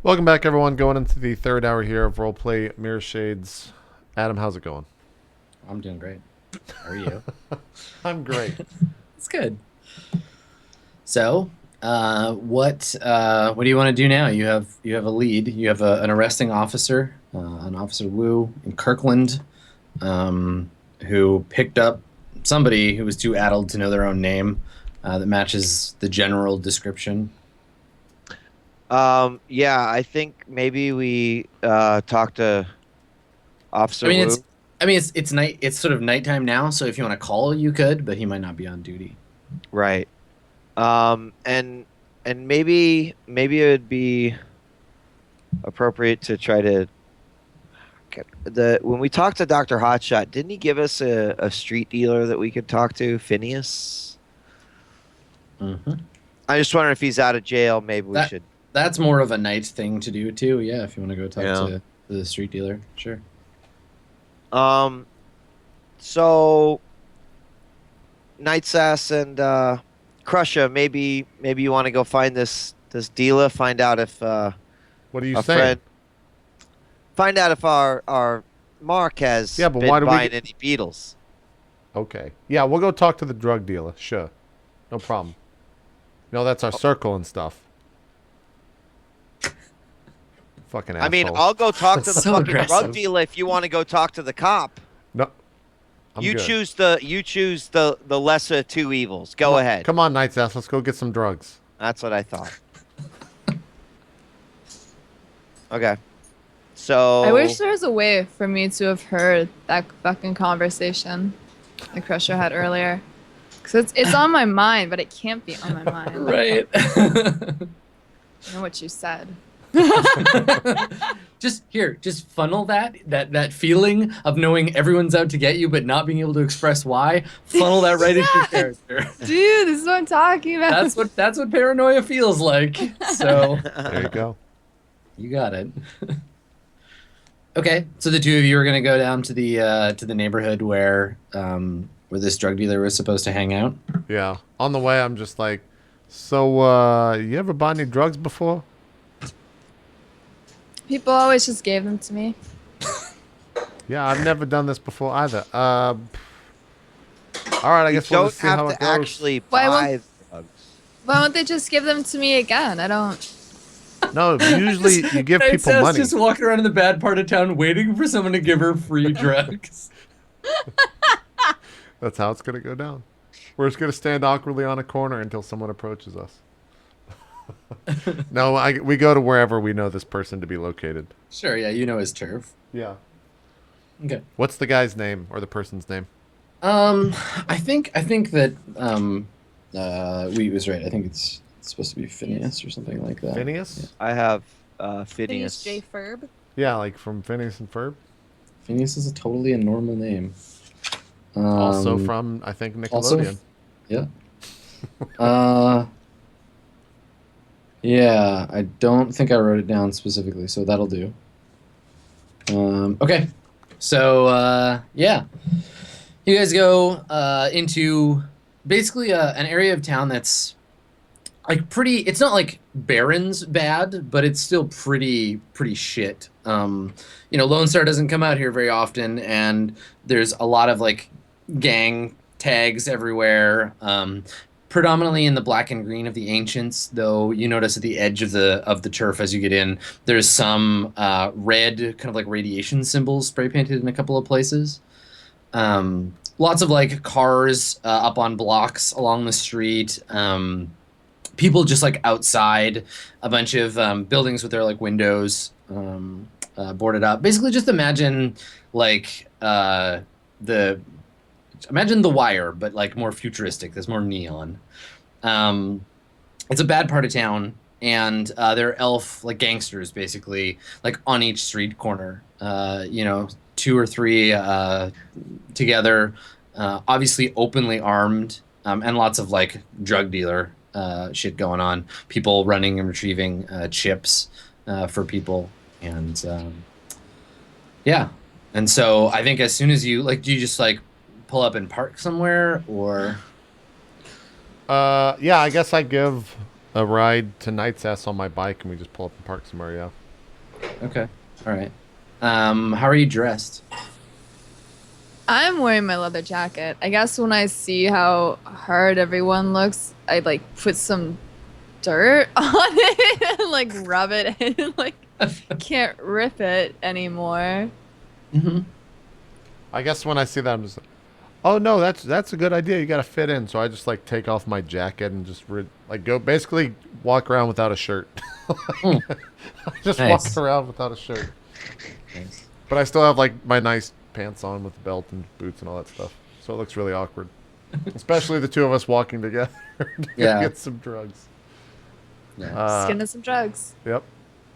Welcome back, everyone. Going into the third hour here of Roleplay Mirrorshades. Adam, how's it going? I'm doing great. How are you? I'm great. It's good. So, what do you want to do now? You have a lead. You have an arresting officer, an Officer Wu in Kirkland, who picked up somebody who was too addled to know their own name, that matches the general description. Yeah, I think maybe we talk to I Officer mean, Wu. it's night. It's sort of nighttime now, so if you want to call, you could, but he might not be on duty. Right. And maybe it would be appropriate to try to get when we talked to Dr. Hotshot, didn't he give us a street dealer that we could talk to, Phineas? Mm-hmm. I just wondering if he's out of jail, maybe we should. That's more of a night thing to do too. Yeah, if you want to go talk Yeah. to the street dealer, sure. So Nightsass and Crusher, maybe you want to go find this dealer, find out if What are you our saying? friend, find out if our Mark has Yeah, but been why do we buying get- any beetles. Okay. Yeah, we'll go talk to the drug dealer. Sure. No problem. No, that's our circle and stuff. Fucking asshole. I mean, I'll go talk to the So fucking drug aggressive. dealer if you want to go talk to the cop. No. I'm You good. choose the lesser of two evils. Go Come on- ahead. Come on, Night's Ass. Let's go get some drugs. That's what I thought. Okay. So I wish there was a way for me to have heard that fucking conversation the Crusher had earlier. Because it's on my mind, but it can't be on my mind. Right. I know what you said. just funnel that feeling of knowing everyone's out to get you but not being able to express why. Funnel that right into your character. Dude, this is what I'm talking about. That's what paranoia feels like. So There you go. you got it. Okay, so the two of you are gonna go down to the neighborhood where this drug dealer was supposed to hang out. Yeah. On the way, I'm just like, so, you ever bought any drugs before? People always just gave them to me. Yeah, I've never done this before either. All right, I you guess we'll don't just see how have it to goes. actually Why buy won't- drugs. Why won't they just give them to me again? I don't. No, usually you give Night people Sass money. just walking around in the bad part of town waiting for someone to give her free drugs. That's how it's gonna go down. We're just gonna stand awkwardly on a corner until someone approaches us. No, we go to wherever we know this person to be located. Sure, yeah, you know his turf. Yeah. Okay. What's the guy's name or the person's name? I think that Wheat was right. I think it's supposed to be Phineas or something like that. Phineas? I have Phineas. J. Ferb. Yeah, like from Phineas and Ferb. Phineas is a normal name. Also from, I think, Nickelodeon. Yeah. Yeah, I don't think I wrote it down specifically, so that'll do. Okay. So, yeah. You guys go into basically an area of town that's like it's not like Barron's bad, but it's still pretty shit. Lone Star doesn't come out here very often, and there's a lot of like gang tags everywhere. Predominantly in the black and green of the ancients, though you notice at the edge of the turf as you get in, there's some red kind of like radiation symbols spray painted in a couple of places. Lots of like cars up on blocks along the street. People just like outside, a bunch of buildings with their like windows boarded up. Basically, just imagine like imagine The Wire, but like more futuristic. There's more neon. It's a bad part of town, and there are elf like gangsters basically like on each street corner. Two or three together, obviously openly armed, and lots of like drug dealer shit going on. People running and retrieving chips for people, and yeah. And so I think as soon as you like, do you just like pull up and park somewhere, or Yeah, I guess I give a ride to Night's Ass on my bike, and we just pull up and park somewhere. Yeah. Okay. All right. How are you dressed? I'm wearing my leather jacket. I guess when I see how hard everyone looks, I like put some dirt on it and like rub it in. Like can't rip it anymore. Mm-hmm. I guess when I see that, I'm just like, oh no, that's a good idea. You got to fit in. So I just like take off my jacket and just like go basically walk around without a shirt. I just walk Nice. around without a shirt. Nice. But I still have like my nice pants on with the belt and boots and all that stuff. So it looks really awkward. Especially the two of us walking together to Yeah. get some drugs. Yeah. Skin to some drugs. Yep.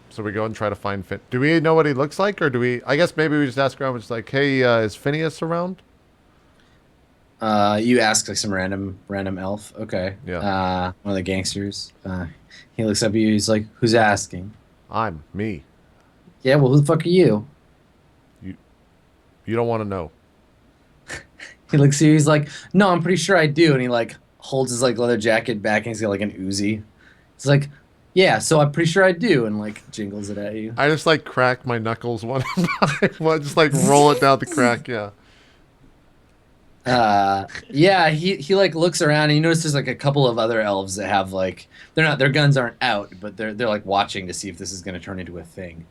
So we go and try to find Finn. Do we know what he looks like, or do we? I guess maybe we just ask around. It's like, hey, is Phineas around? You ask like some random elf. Okay. Yeah. One of the gangsters. He looks up at you. He's like, "Who's asking?" I'm me. Yeah. Well, who the fuck are you? You don't want to know. He looks at you. He's like, "No, I'm pretty sure I do." And he like holds his like leather jacket back, and he's got like an Uzi. He's like, "Yeah, so I'm pretty sure I do," and like jingles it at you. I just like crack my knuckles one by one, just like roll it down the crack. Yeah. Yeah, he like looks around and you notice there's like a couple of other elves that have like their guns aren't out, but they're like watching to see if this is gonna turn into a thing.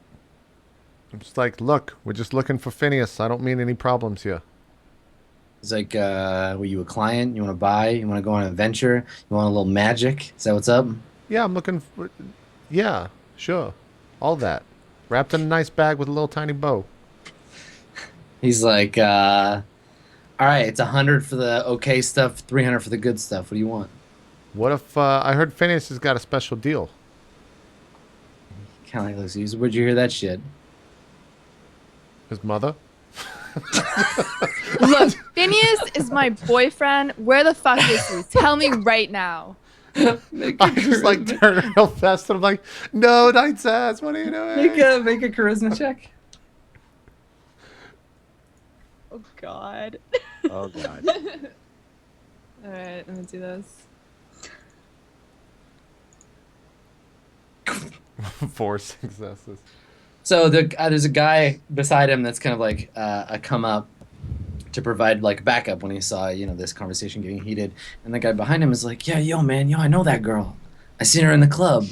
I'm just like, look, we're just looking for Phineas. I don't mean any problems here. He's like, were you a client? You want to buy? You want to go on an adventure? You want a little magic? Is that what's up? Yeah, I'm looking for. Yeah, sure, all that, wrapped in a nice bag with a little tiny bow. He's like, all right, it's 100 for the okay stuff, 300 for the good stuff. What do you want? What if I heard Phineas has got a special deal? Kind of like looks at you. Where'd you hear that shit? His mother? Look, Phineas is my boyfriend. Where the fuck is he? Tell me right now. I just like turn real fast and I'm like, no, Night's Ass, what are you doing? Make a charisma check. Oh God. Oh god. All right, let me do this. 4 successes. So there's a guy beside him that's kind of like a come up to provide like backup when he saw this conversation getting heated, and the guy behind him is like, yeah, yo man, I know that girl. I seen her in the club.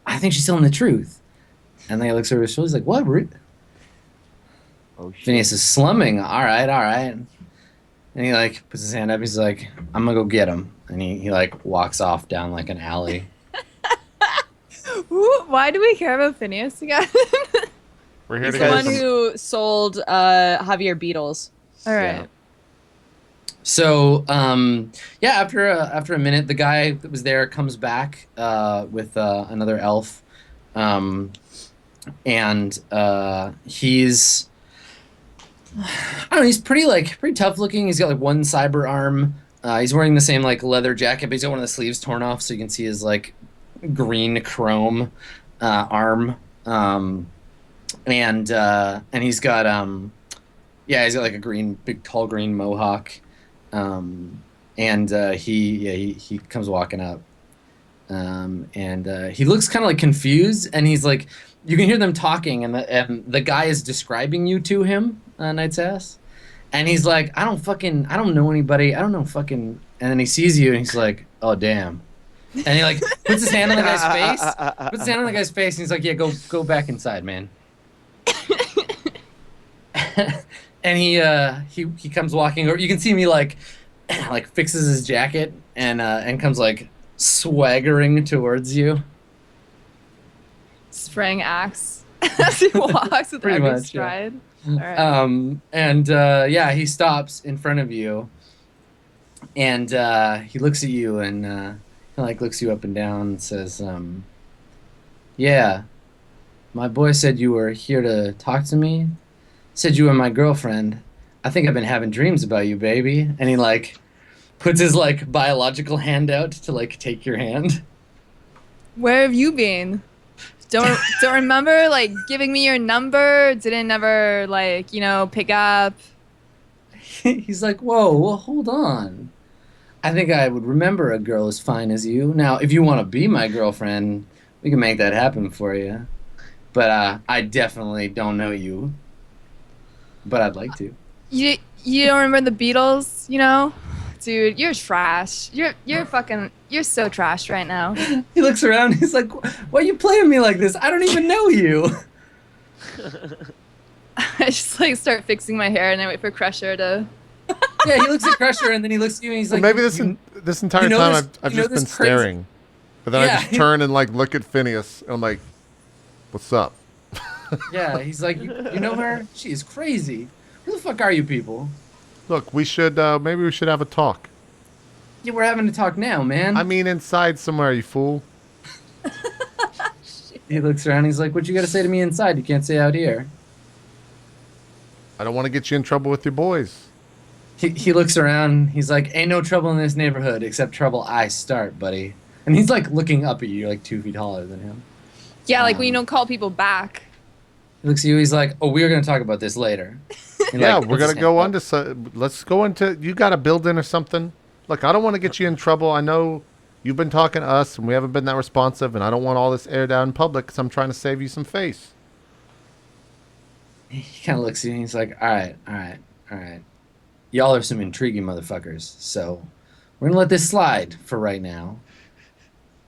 I think she's telling the truth. And then he looks over his shoulder. He's like, what? Oh shit. Phineas is slumming. All right. And he like puts his hand up. He's like, I'm gonna go get him. And he like walks off down like an alley. Ooh, why do we care about Phineas again? We're here He's to The get one some. who sold Javier Beetles. All right. Yeah. So yeah, after a minute, the guy that was there comes back with another elf, and he's I don't know, he's pretty tough looking. He's got like one cyber arm. He's wearing the same like leather jacket, but he's got one of the sleeves torn off, so you can see his like green chrome arm. And he's got he's got like a big tall green mohawk. He comes walking up. He looks kind of like confused, and he's like, you can hear them talking, and the guy is describing you to him, Night's Ass. And he's like, I don't know anybody. I don't know fucking. And then he sees you, and he's like, oh damn. And he like puts his hand on the guy's face. And he's like, yeah, go back inside, man. And he comes walking over. You can see me like fixes his jacket and comes like swaggering towards you. Spraying axe as he walks with Pretty every much, yeah. stride. All right. He stops in front of you, and he looks at you and he like looks you up and down and says, yeah, my boy said you were here to talk to me. Said you were my girlfriend. I think I've been having dreams about you, baby. And he like puts his like biological hand out to like take your hand. Where have you been? Don't remember like giving me your number? Didn't ever like pick up? He's like, whoa, well, hold on. I think I would remember a girl as fine as you. Now, if you want to be my girlfriend, we can make that happen for you. But I definitely don't know you. But I'd like to. You don't remember the Beatles, you know? Dude, you're trash. You're so trash right now. He looks around. He's like, "Why are you playing me like this? I don't even know you." I just like start fixing my hair and I wait for Crusher to. Yeah, he looks at Crusher and then he looks at you and he's like, Maybe this entire time I've just been staring, but then I just turn and like look at Phineas and I'm like, "What's up?" Yeah, he's like, you know her? She is crazy. Who the fuck are you people? Look, we should maybe we should have a talk. Yeah, we're having to talk now, man. I mean, inside somewhere, you fool. He looks around. He's like, "What you got to say to me inside? You can't say out here." I don't want to get you in trouble with your boys. He looks around. He's like, "Ain't no trouble in this neighborhood except trouble I start, buddy." And he's like looking up at you. You're like 2 feet taller than him. Yeah, like when you don't call people back. He looks at you. He's like, "Oh, we're gonna talk about this later." And Yeah, like, we're puts gonna his go hand on to. Let's go into. You got a building or something? Look, I don't want to get you in trouble. I know you've been talking to us, and we haven't been that responsive, and I don't want all this aired out in public because I'm trying to save you some face. He kind of looks at you and he's like, all right. Y'all are some intriguing motherfuckers, so we're gonna let this slide for right now.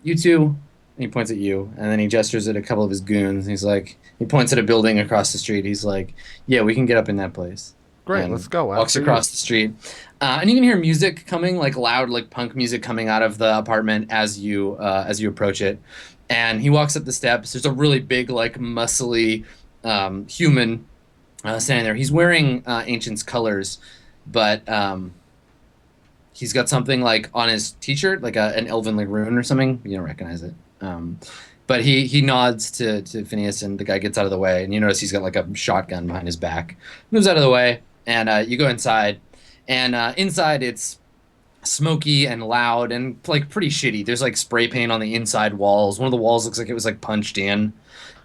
You two, and he points at you, and then he gestures at a couple of his goons. He's like, he points at a building across the street. He's like, yeah, we can get up in that place. Great, And let's go. Walks After across you. the street, and you can hear music coming, like loud, like punk music coming out of the apartment as you approach it. And he walks up the steps. There's a really big, like muscly human standing there. He's wearing Ancient's colors, but he's got something like on his t-shirt, like an elven like rune or something. You don't recognize it. But he nods to Phineas, and the guy gets out of the way. And you notice he's got like a shotgun behind his back. Moves out of the way, and you go inside. And inside it's smoky and loud and like pretty shitty. There's like spray paint on the inside walls. One of the walls looks like it was like punched in.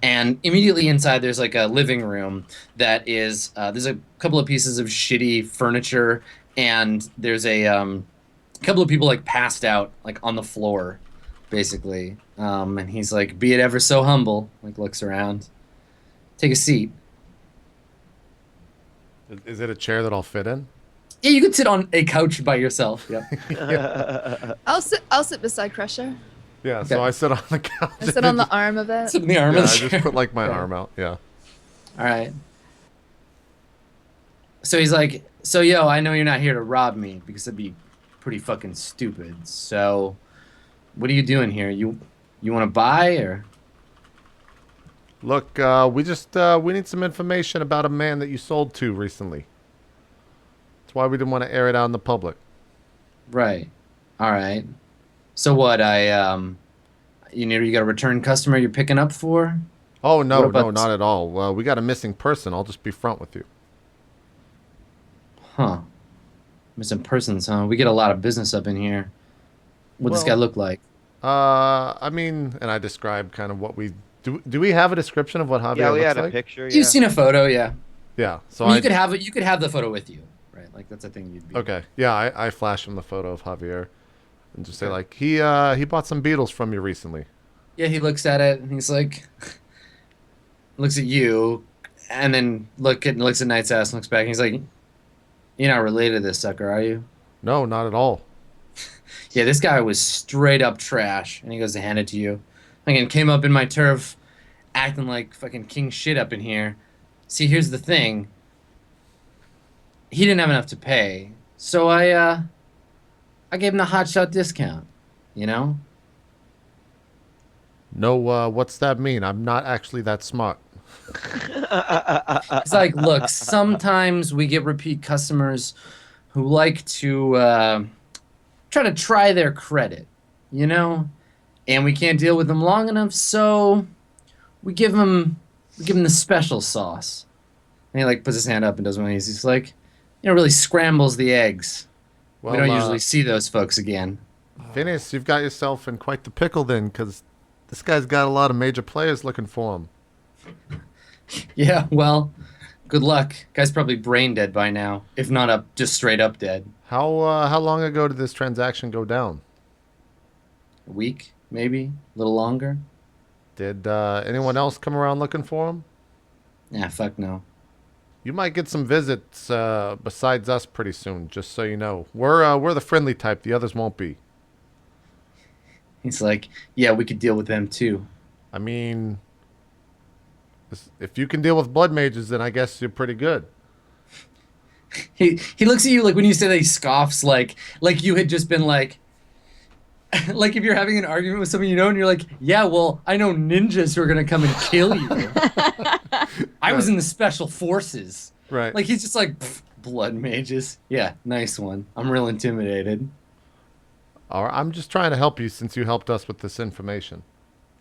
And immediately inside there's like a living room that is there's a couple of pieces of shitty furniture, and there's a couple of people like passed out like on the floor basically. And he's like, be it ever so humble, like looks around. Take a seat. Is it a chair that I'll fit in? Yeah, you could sit on a couch by yourself. Yep. I'll sit beside Crusher. Yeah, Okay. so I sit on the couch. I sit on the arm of it. Sit in the arm Yeah, of I the just chair. put like my Okay. arm out. Yeah. All right. So he's like, so yo, I know you're not here to rob me because that'd be pretty fucking stupid. So, what are you doing here? You want to buy or? Look, we need some information about a man that you sold to recently. That's why we didn't want to air it out in the public. Right. All right. So what? You got a return customer you're picking up for? Oh no, What about- no, not at all. Well, we got a missing person. I'll just be front with you. Huh. Missing persons, huh? We get a lot of business up in here. What'd this Well- guy look like? I mean, and I describe kind of what we do. Do we have a description of what Javier Yeah, we looks had a like? picture. You've Yeah. seen a photo, yeah. Yeah. So I mean, I you could have it. You could have the photo with you, right? Like that's a thing you'd be. okay. Yeah, I flash him the photo of Javier, and just say like he bought some beetles from you recently. Yeah, he looks at it and he's like, looks at you, and then looks at Knight's ass and looks back and he's like, "You're not related to this sucker, are you?" No, not at all. Yeah, this guy was straight up trash, and he goes to hand it to you. Again, came up in my turf, acting like fucking king shit up in here. See, here's the thing. He didn't have enough to pay, so I gave him the hotshot discount. You know? No, what's that mean? I'm not actually that smart. It's like, look, sometimes we get repeat customers who like to try their credit, you know, and we can't deal with them long enough, so we give them the special sauce. And he like puts his hand up and does one of these. He's like, really scrambles the eggs. Well, We don't usually see those folks again. Phineas, you've got yourself in quite the pickle then, because this guy's got a lot of major players looking for him. Yeah, well, Good luck. Guy's probably brain dead by now, if not up, just straight up dead. How long ago did this transaction go down? A week, maybe, a little longer. Did anyone else come around looking for him? Nah, fuck no. You might get some visits besides us pretty soon, just so you know. We're the friendly type. The others won't be. He's like, yeah, we could deal with them too. I mean, if you can deal with blood mages, then I guess you're pretty good. He looks at you like when you say that he scoffs like you had just been like like if you're having an argument with someone you know and you're like, yeah, well, I know ninjas who are gonna come and kill you. I was in the special forces. Right. Like he's just like, blood mages. Yeah, nice one. I'm real intimidated. All right, I'm just trying to help you since you helped us with this information.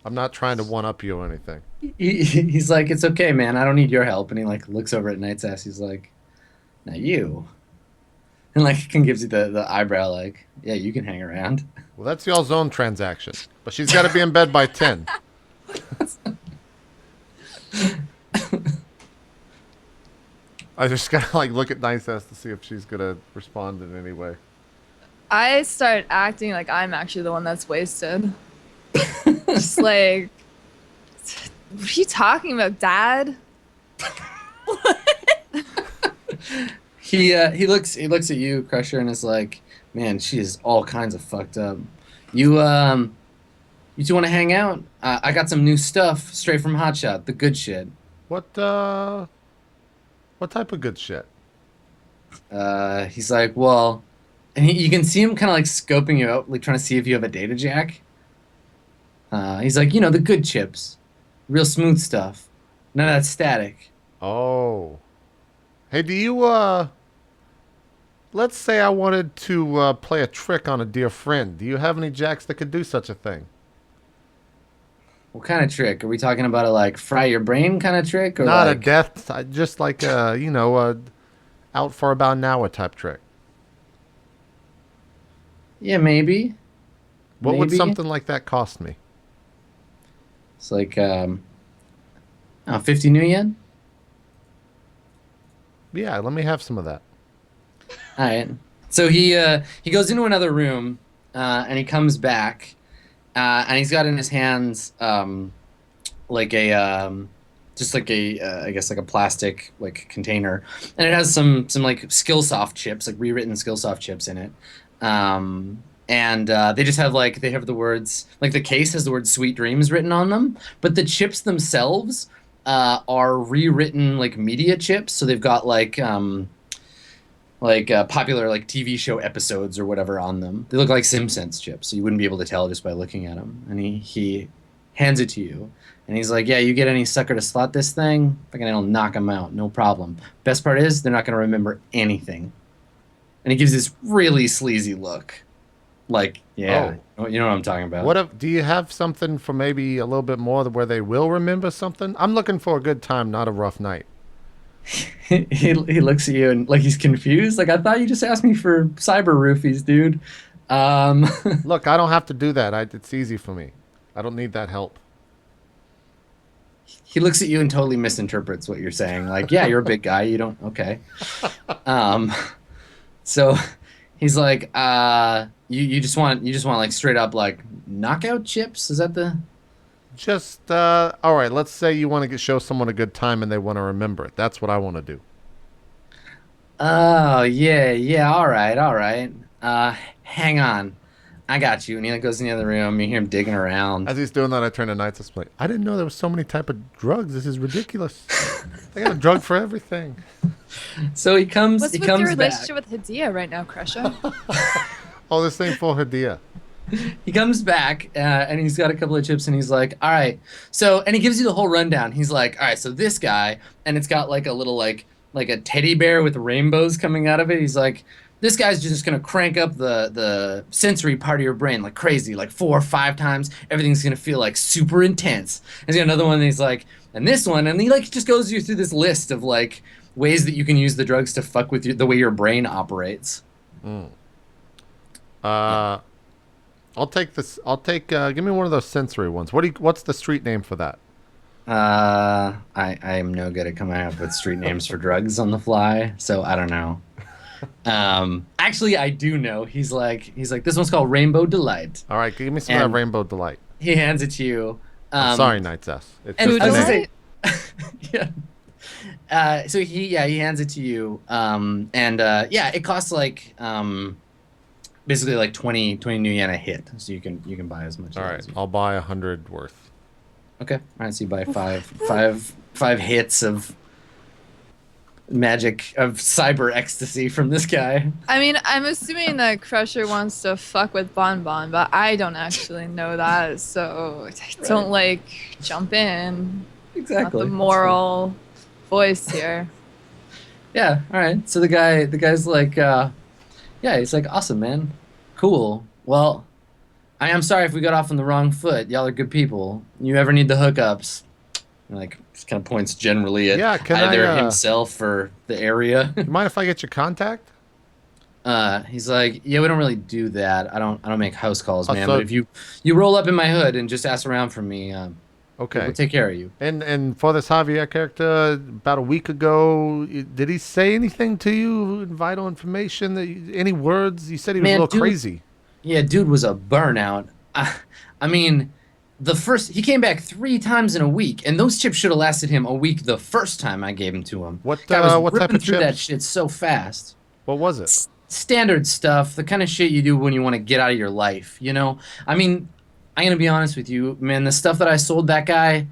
I'm not trying to one-up you or anything. He's like, it's okay, man. I don't need your help. And he like looks over at Knight's ass. He's like, now you. And like gives you the eyebrow like, yeah, you can hang around. Well, that's y'all's own transaction. But she's got to be in bed by 10. I just got to like look at Nice Ass to see if she's going to respond in any way. I start acting like I'm actually the one that's wasted. Just like, what are you talking about, Dad? He looks at you, Crusher, and is like, man, she is all kinds of fucked up. You two want to hang out? I got some new stuff straight from Hotshot, the good shit. What type of good shit? He's like, well, and you can see him kind of like scoping you out, like trying to see if you have a data jack. He's like, you know, the good chips, real smooth stuff, none of that static. Oh. Hey, do you, let's say I wanted to play a trick on a dear friend. Do you have any jacks that could do such a thing? What kind of trick? Are we talking about a like fry your brain kind of trick, or Not like a death, just like you know, out for about an hour type trick. Yeah, maybe. What would Maybe. something like that cost me? It's like 50 new yen. Yeah, let me have some of that. All right. So he goes into another room, and he comes back, and he's got in his hands like a just like a I guess like a plastic like container, and it has some like Skillsoft chips, like rewritten Skillsoft chips in it. And they just have like they have the words like the case has the word "Sweet Dreams" written on them, but the chips themselves are rewritten like media chips. So they've got like popular like TV show episodes or whatever on them. They look like Simpsons chips, so you wouldn't be able to tell just by looking at them. And he hands it to you, and he's like, "Yeah, you get any sucker to slot this thing, fucking I'll knock them out, no problem. Best part is they're not gonna remember anything." And he gives this really sleazy look, like, "Yeah, you know what I'm talking about." Do you have something for maybe a little bit more where they will remember something? I'm looking for a good time, not a rough night. he looks at you and like he's confused. Like, I thought you just asked me for cyber roofies, dude. Look, I don't have to do that. It's easy for me. I don't need that help. He looks at you and totally misinterprets what you're saying. Like, yeah, you're a big guy. You don't. Okay. So he's like, you just want like straight up like knockout chips? Is that the? Just all right. Let's say you want to show someone a good time and they want to remember it. That's what I want to do. Oh yeah. All right. Hang on, I got you. And he like goes in the other room. You hear him digging around. As he's doing that, I turn to Knights display. I didn't know there was so many type of drugs. This is ridiculous. They got a drug for everything. So he comes. What's he with comes your back. relationship with Hadia right now, Crusher? Oh, this thing for Hadia. He comes back and he's got a couple of chips and he's like, all right. So, and he gives you the whole rundown. He's like, all right, so this guy, and it's got like a little like a teddy bear with rainbows coming out of it. He's like, this guy's just going to crank up the sensory part of your brain like crazy, like 4 or 5 times. Everything's going to feel like super intense. And he's got another one and he's like, and this one, and he like just goes you through this list of like ways that you can use the drugs to fuck with the way your brain operates. I'll take this. Give me one of those sensory ones. What's the street name for that? I am no good at coming up with street names for drugs on the fly, so I don't know. Actually, I do know. He's like, this one's called Rainbow Delight. All right, give me some of that Rainbow Delight. He hands it to you. I'm sorry, Knight's S. It's And just I was a gonna name. say, yeah. So he hands it to you. It costs like basically like 20 new yen a hit, so you can buy as much. All as right, you. I'll buy 100 worth. Okay. All right. So you buy five hits of magic of cyber ecstasy from this guy. I mean, I'm assuming that Crusher wants to fuck with Bon Bon, but I don't actually know that, so I don't like jump in. Exactly. Not the moral voice here. Yeah. All right. So the guy's like, he's like, awesome, man, cool. Well, I am sorry if we got off on the wrong foot. Y'all are good people. You ever need the hookups? And like, just kind of points generally at either himself or the area. You mind if I get your contact? He's like, yeah, we don't really do that. I don't make house calls, man. So but if you roll up in my hood and just ask around for me, okay, we'll take care of you. And for this Javier character, about a week ago, did he say anything to you? Vital information? Any words? You said he was a little crazy. Yeah, dude was a burnout. I mean, he came back 3 times in a week, and those chips should have lasted him a week the first time I gave him to him. What Guy was what type ripping of through chips? that shit so fast. What was it? Standard stuff, the kind of shit you do when you want to get out of your life, you know? I mean, I'm going to be honest with you, man, the stuff that I sold that guy,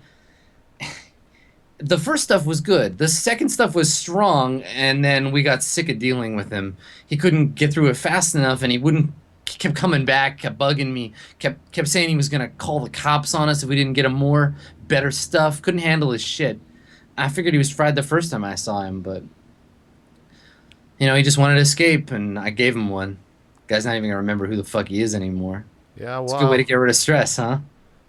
the first stuff was good. The second stuff was strong, and then we got sick of dealing with him. He couldn't get through it fast enough, and he kept coming back, kept bugging me, kept saying he was going to call the cops on us if we didn't get him more better stuff. Couldn't handle his shit. I figured he was fried the first time I saw him, but you know, he just wanted to escape, and I gave him one. Guy's not even going to remember who the fuck he is anymore. Yeah, well. It's a good way to get rid of stress, huh?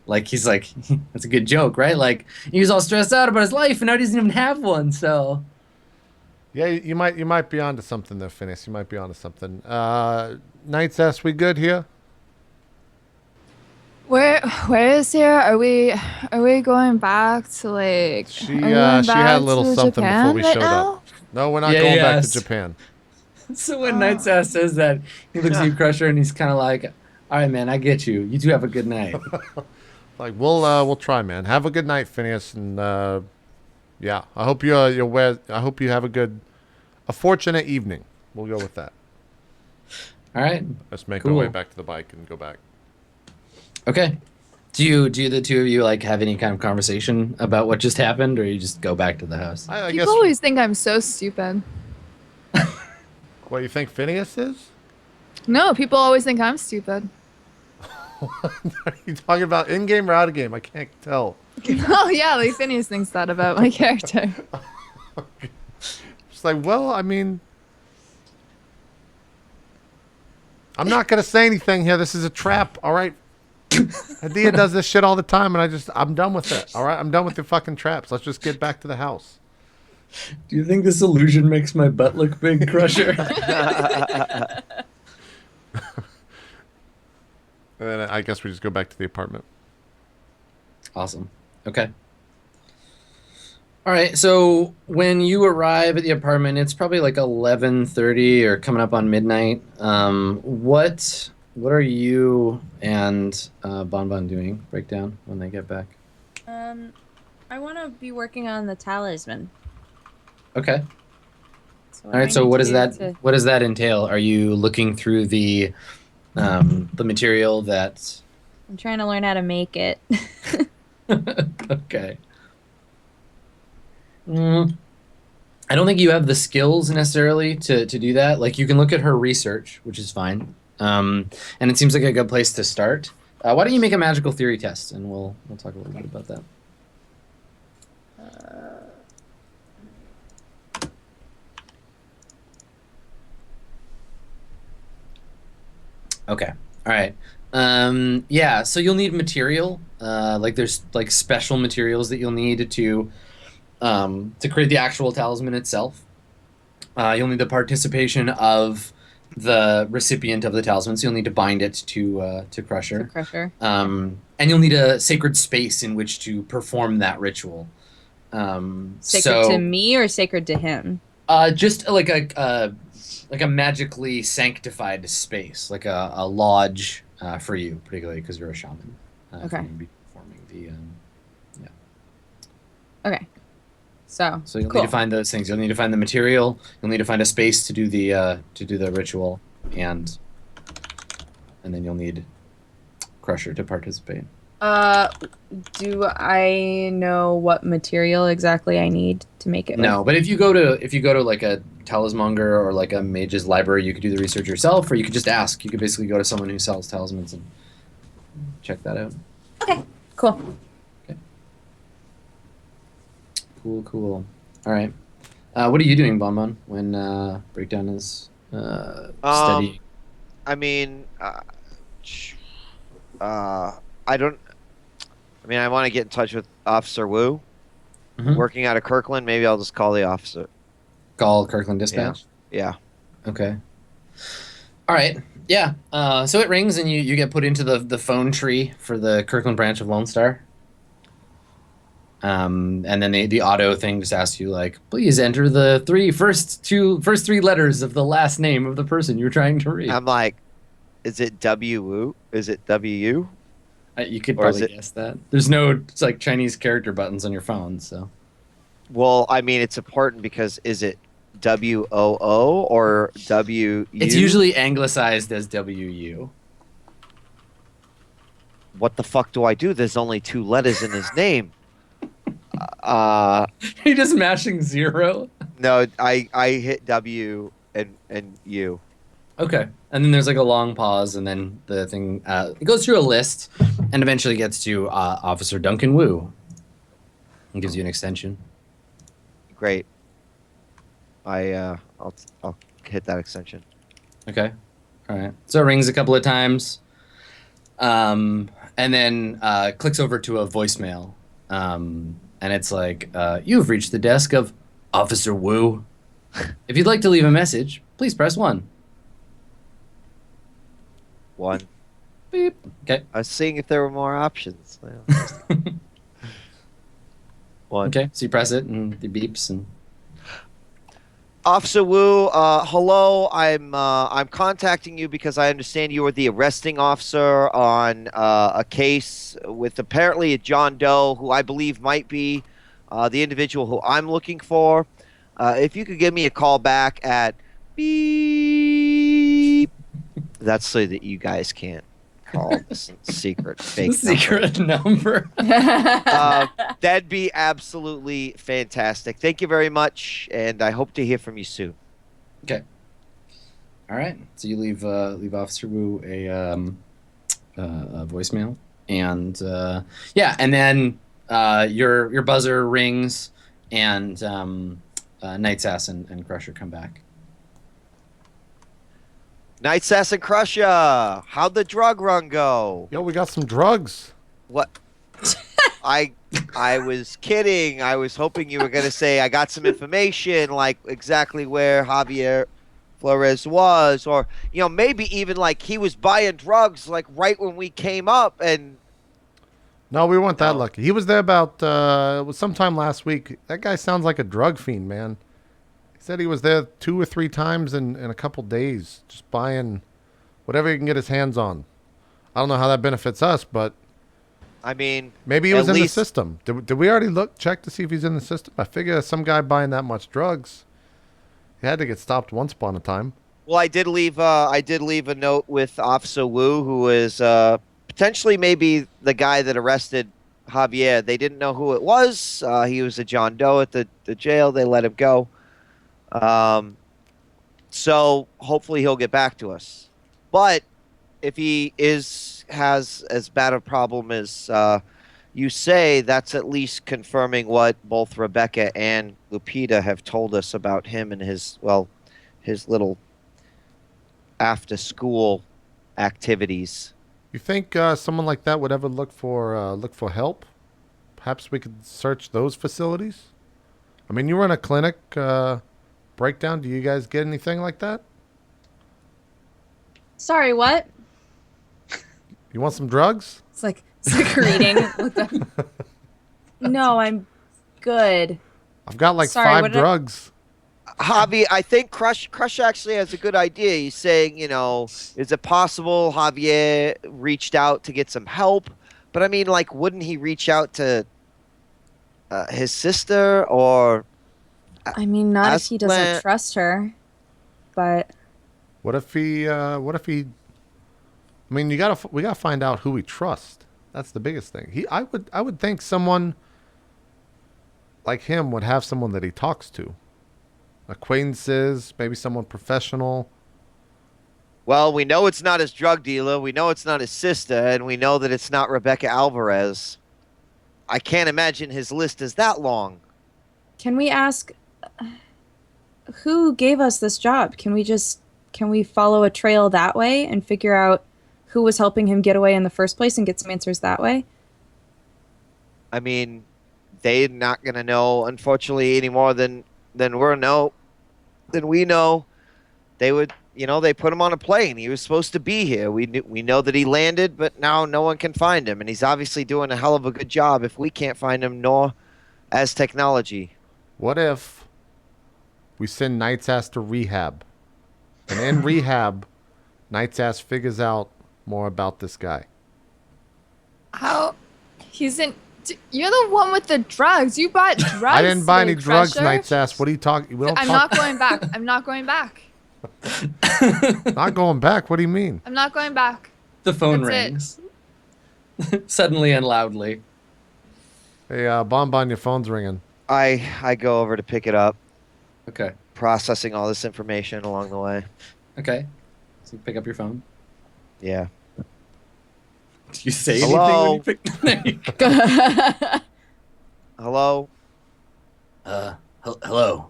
Like, he's like, that's a good joke, right? Like, he was all stressed out about his life, and now he doesn't even have one, so. Yeah, you might be onto something there, Phineas. You might be onto something. Knight's S, we good here? Where is here? Are we going back to like? She had a little something before we showed up. No, we're not going back to Japan. So when Knight's Ass says that, he looks at you, Crusher, and he's kind of like, all right, man, I get you. You two have a good night. Like, we'll try, man. Have a good night, Phineas, and yeah, I hope I hope you have a fortunate evening. We'll go with that. All right. Let's make our way back to the bike and go back. Okay. Do the two of you like have any kind of conversation about what just happened, or you just go back to the house? I People guess. always think I'm so stupid. What, you think Phineas is? No, people always think I'm stupid. Are you talking about in-game or out-of-game? I can't tell. Oh yeah, like Phineas thinks that about my character. It's like, well, I mean, I'm not gonna say anything here. This is a trap, all right? Adia does this shit all the time, and I'm done with it. All right, I'm done with the fucking traps. Let's just get back to the house. Do you think this illusion makes my butt look big, Crusher? And then I guess we just go back to the apartment. Awesome. Okay. All right. So when you arrive at the apartment, it's probably like 11:30 or coming up on midnight. What are you and Bon Bon doing? Breakdown when they get back. I want to be working on the talisman. Okay. So All right. So what does that entail? Are you looking through the material that? I'm trying to learn how to make it. Okay. I don't think you have the skills necessarily to do that. Like, you can look at her research, which is fine. And it seems like a good place to start. Why don't you make a magical theory test, and we'll talk a little bit about that. Okay. All right. Yeah, so you'll need material. Like, there's like special materials that you'll need to create the actual talisman itself. You'll need the participation of the recipient of the talisman, so you'll need to bind it to Crusher. Crusher. And you'll need a sacred space in which to perform that ritual. Sacred to me or sacred to him? Just like a magically sanctified space, like a lodge for you, particularly because you're a shaman. Okay. If you're gonna be performing the Okay. So you'll cool. need to find those things. You'll need to find the material. You'll need to find a space to do the ritual, and then you'll need Crusher to participate. Do I know what material exactly I need to make it? No, but if you go to like a talismonger or like a mage's library, you could do the research yourself, or you could just ask. You could basically go to someone who sells talismans and check that out. Okay. Cool. Cool. All right. What are you doing, Bonbon, when Breakdown is studying? I mean, I don't. I mean, I want to get in touch with Officer Wu, working out of Kirkland. Maybe I'll just call the officer. Call Kirkland Dispatch? Yeah. Okay. All right. Yeah. So it rings, and you get put into the phone tree for the Kirkland branch of Lone Star. And then the auto thing just asks you, like, please enter the first three letters of the last name of the person you're trying to reach. I'm like, is it W-U? Is it W-U? You could probably guess that. There's no like Chinese character buttons on your phone, so. Well, I mean, it's important because is it W-O-O or W-U? It's usually anglicized as W-U. What the fuck do I do? There's only 2 letters in his name. Are you just mashing 0? No, I hit W and U. Okay. And then there's like a long pause, and then the thing it goes through a list and eventually gets to Officer Duncan Wu. And gives you an extension. Great. I'll hit that extension. Okay. All right. So it rings a couple of times. And then clicks over to a voicemail. And it's like, you've reached the desk of Officer Wu. If you'd like to leave a message, please press 1. 1. Beep. Okay. I was seeing if there were more options. 1. Okay. So you press it, and it beeps, and Officer Wu, hello. I'm contacting you because I understand you are the arresting officer on a case with apparently a John Doe who I believe might be the individual who I'm looking for. If you could give me a call back at beep. That's so that you guys can't call this secret fake number. That'd be absolutely fantastic. Thank you very much, and I hope to hear from you soon. Okay. All right. So you leave Officer Wu a voicemail, and and then your buzzer rings, and Night's Ass and Crusher come back. Night's Ass and Crusher, how'd the drug run go? Yo, we got some drugs. What? I was kidding. I was hoping you were going to say I got some information, like exactly where Javier Flores was, or maybe even like he was buying drugs like right when we came up. And no, we weren't that lucky. He was there about it was sometime last week. That guy sounds like a drug fiend, man. He said he was there 2 or 3 times in a couple days, just buying whatever he can get his hands on. I don't know how that benefits us, but I mean, maybe he was in the system. Did we already check to see if he's in the system? I figure some guy buying that much drugs, he had to get stopped once upon a time. Well, I did leave a note with Officer Wu, who is potentially maybe the guy that arrested Javier. They didn't know who it was. He was a John Doe at the jail. They let him go. So hopefully he'll get back to us. But if he has as bad a problem as you say, that's at least confirming what both Rebecca and Lupita have told us about him and his little after school activities. You think someone like that would ever look for help? Perhaps we could search those facilities. I mean, you run a clinic. Breakdown. Do you guys get anything like that? Sorry, what? You want some drugs? It's like reading. No, I'm good. I've got like Sorry, 5 what did I- drugs. Javi, I think Crush actually has a good idea. He's saying, is it possible Javier reached out to get some help? But I mean, like, wouldn't he reach out to his sister or? I mean, not if he Aslan- doesn't trust her. But What if he? I mean, we gotta find out who we trust. That's the biggest thing. I would think someone like him would have someone that he talks to, acquaintances, maybe someone professional. Well, we know it's not his drug dealer. We know it's not his sister, and we know that it's not Rebecca Alvarez. I can't imagine his list is that long. can we ask who gave us this job? Can we follow a trail that way and figure out who was helping him get away in the first place and get some answers that way? I mean, they're not gonna know, unfortunately, any more than we know. They would, they put him on a plane. He was supposed to be here. We know that he landed, but now no one can find him, and he's obviously doing a hell of a good job. If we can't find him, nor as technology. What if we send Knight's Ass to rehab, and in rehab, Knight's Ass figures out more about this guy? How? You're the one with the drugs. You bought drugs. I didn't buy any Big drugs, Crusher. Knight's Ass. What are you talking? We don't I'm talk. not going back. I'm not going back. Not going back. What do you mean? I'm not going back. The phone That's rings. Suddenly and loudly. Hey, Bonbon, your phone's ringing. I go over to pick it up, Okay. processing all this information along the way. Okay. So you pick up your phone. Yeah. Do you say Hello? anything when you pick? There you go. Hello? Hello.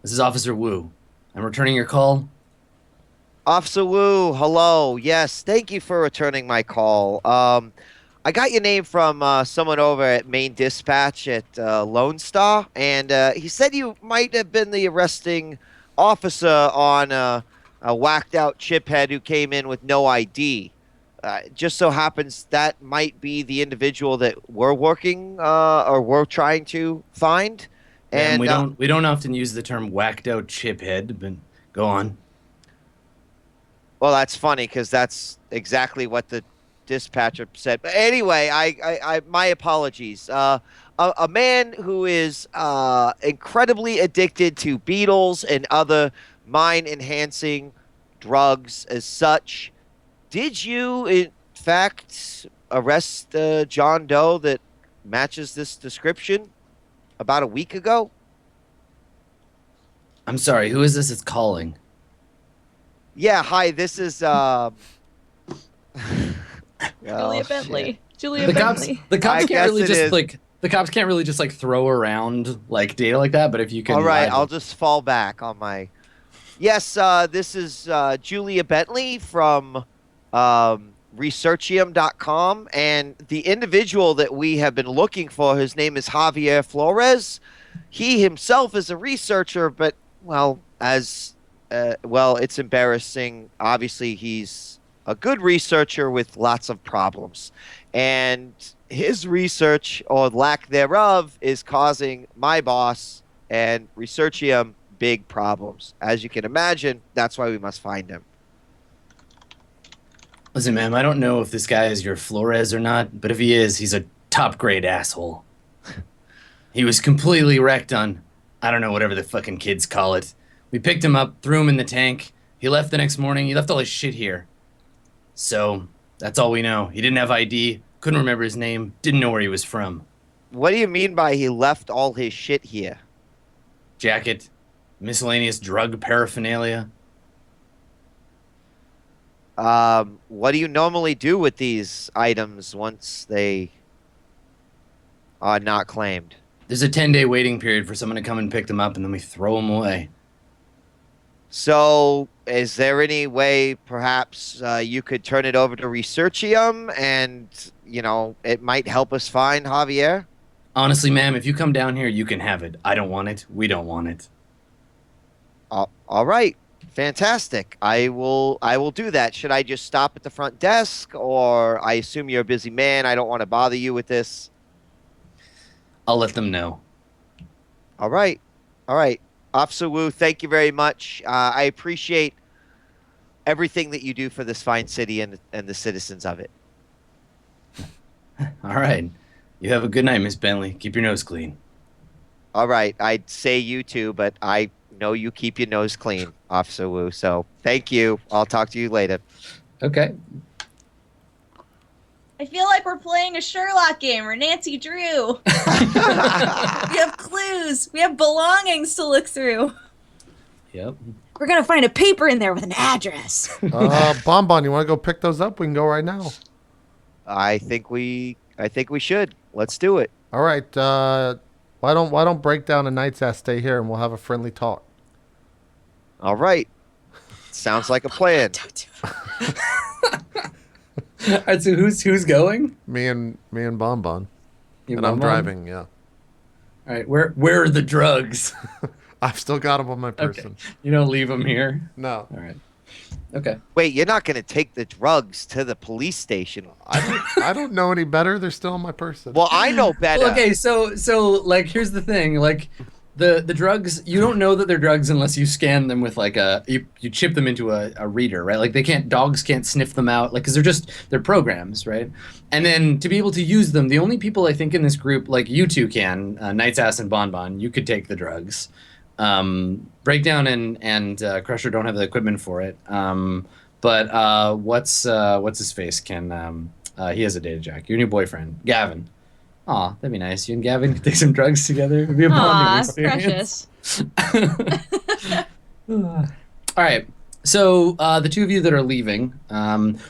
This is Officer Wu. I'm returning your call. Officer Wu, hello. Yes, thank you for returning my call. I got your name from someone over at Main Dispatch at Lone Star, and he said you might have been the arresting officer on a whacked out chiphead who came in with no ID. Just so happens that might be the individual that we're working or we're trying to find. And And we don't often use the term whacked out chiphead, but go on. well, that's funny because that's exactly what the dispatcher said. But anyway, I my apologies. A man who is incredibly addicted to beetles and other mind-enhancing drugs as such. Did you, in fact, arrest John Doe that matches this description about a week ago? I'm sorry, who is this that's calling? Yeah, hi, this is... Oh, Julia shit. Bentley. Julia The cops Bentley. the cops I can't guess really it just is. the cops can't really just throw around data like that, but if you can All right, lie I'll to- just fall back on my... Yes, this is Julia Bentley from Researchium.com, and the individual that we have been looking for, his name is Javier Flores. He himself is a researcher, but, well, it's embarrassing. Obviously, he's a good researcher with lots of problems. And his research, or lack thereof, is causing my boss and Researchium big problems. As you can imagine, that's why we must find him. Listen, ma'am, I don't know if this guy is your Flores or not, but if he is, he's a top grade asshole. He was completely wrecked on, I don't know, whatever the fucking kids call it. We picked him up, threw him in the tank. He left the next morning. He left all his shit here. So, that's all we know. He didn't have ID, couldn't remember his name, didn't know where he was from. What do you mean by he left all his shit here? Jacket, miscellaneous drug paraphernalia. What do you normally do with these items once they are not claimed? There's a 10-day waiting period for someone to come and pick them up, and then we throw them away. So, is there any way perhaps you could turn it over to Researchium and, it might help us find Javier? Honestly, ma'am, if you come down here, you can have it. I don't want it. We don't want it. All right. Fantastic. I will do that. Should I just stop at the front desk, or I assume you're a busy man. I don't want to bother you with this. I'll let them know. All right. All right. Officer Wu, thank you very much. I appreciate everything that you do for this fine city and the citizens of it. All right. You have a good night, Miss Bentley. Keep your nose clean. All right. I'd say you too, but I know you keep your nose clean, Officer Wu. So thank you. I'll talk to you later. Okay. I feel like we're playing a Sherlock game or Nancy Drew. We have clues. We have belongings to look through. Yep. We're gonna find a paper in there with an address. Bonbon, you want to go pick those up? We can go right now. I think we should. Let's do it. All right. Why don't break down a night's ass stay here and we'll have a friendly talk. All right. Sounds like a plan. All right, so who's going? Me and Bonbon. You And I'm Bonbon? driving, yeah. All right, where are the drugs? I've still got them on my Okay. person. You don't leave them here. No. All right. Okay. Wait, you're not going to take the drugs to the police station. I don't know any better. They're still on my person. Well, I know better. Well, okay, so like here's the thing, like the drugs, you don't know that they're drugs unless you scan them with like you chip them into a reader, right? Like dogs can't sniff them out, like, because they're programs, right? And then to be able to use them, the only people I think in this group, like you two can, Night's Ass and Bonbon, you could take the drugs. Breakdown and Crusher don't have the equipment for it. But what's his face can he has a data jack. Your new boyfriend, Gavin. Aw, that'd be nice. You and Gavin could take some drugs together. It'd be a bonding Aw, experience. precious. All right. So the two of you that are leaving,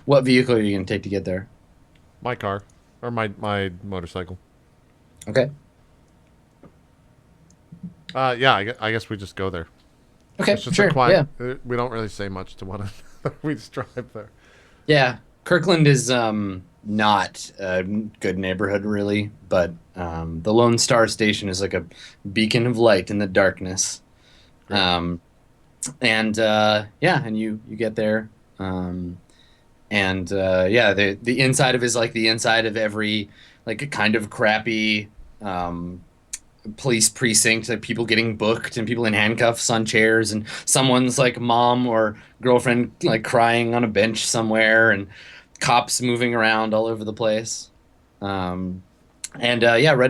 what vehicle are you going to take to get there? My car. Or my motorcycle. Okay. Yeah, I guess we just go there. Okay, It's just sure. a quiet. Yeah. We don't really say much to one another. We just drive there. Yeah. Kirkland is not a good neighborhood, really, but the Lone Star Station is like a beacon of light in the darkness. Great. And you get there. The inside of it is like the inside of every like a kind of crappy police precinct, like people getting booked and people in handcuffs on chairs and someone's like mom or girlfriend like crying on a bench somewhere and cops moving around all over the place. Right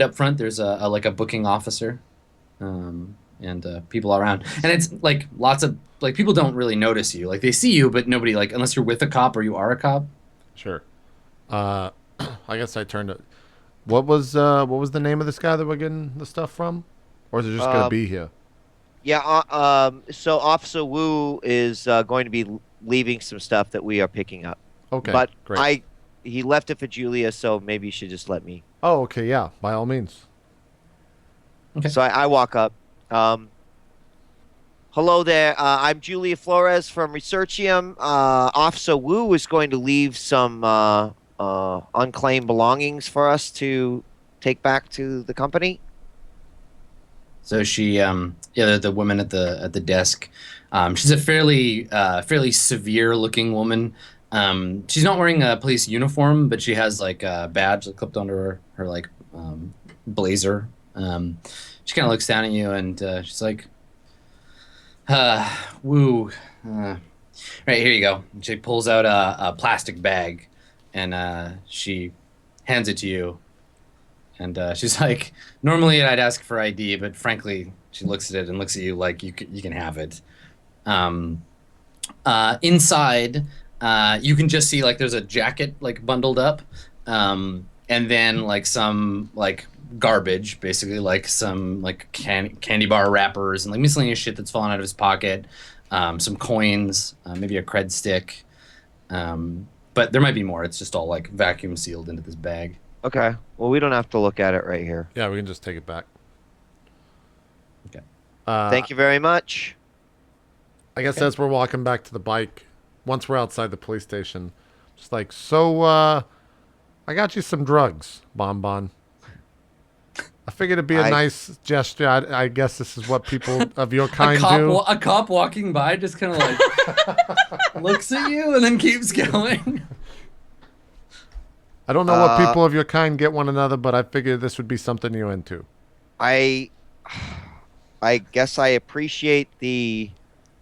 up front there's a booking officer and people around, and it's like lots of like people don't really notice you, like they see you but nobody, like unless you're with a cop or you are a cop. Sure. I guess I turned it. What was the name of this guy that we're getting the stuff from? Or is it just gonna be here? Yeah, so Officer Wu is going to be leaving some stuff that we are picking up. Okay, But great. he left it for Julia, so maybe you should just let me. Oh, okay, yeah, by all means. Okay. So I walk up. Hello there. I'm Julia Flores from Researchium. Officer Wu is going to leave some unclaimed belongings for us to take back to the company. So she, the woman at the desk, she's a fairly severe looking woman. She's not wearing a police uniform, but she has like a badge like, clipped under her like blazer. She kind of looks down at you and she's like, "Woo, right here you go." And she pulls out a plastic bag, and she hands it to you. And she's like, normally I'd ask for ID, but frankly, she looks at it and looks at you like you can have it. Inside, you can just see like there's a jacket like bundled up, and then like some like garbage, basically like some like candy bar wrappers and like miscellaneous shit that's fallen out of his pocket, some coins, maybe a cred stick, but there might be more. It's just all like vacuum sealed into this bag. Okay. Well, we don't have to look at it right here. Yeah, we can just take it back. Okay. Thank you very much. I guess as we're walking back to the bike, once we're outside the police station, just like, so, I got you some drugs, Bonbon. figured it'd be a nice gesture. I guess this is what people of your kind do. A cop walking by just kind of like looks at you and then keeps going. I don't know what people of your kind get one another, but I figured this would be something you're into. I guess I appreciate the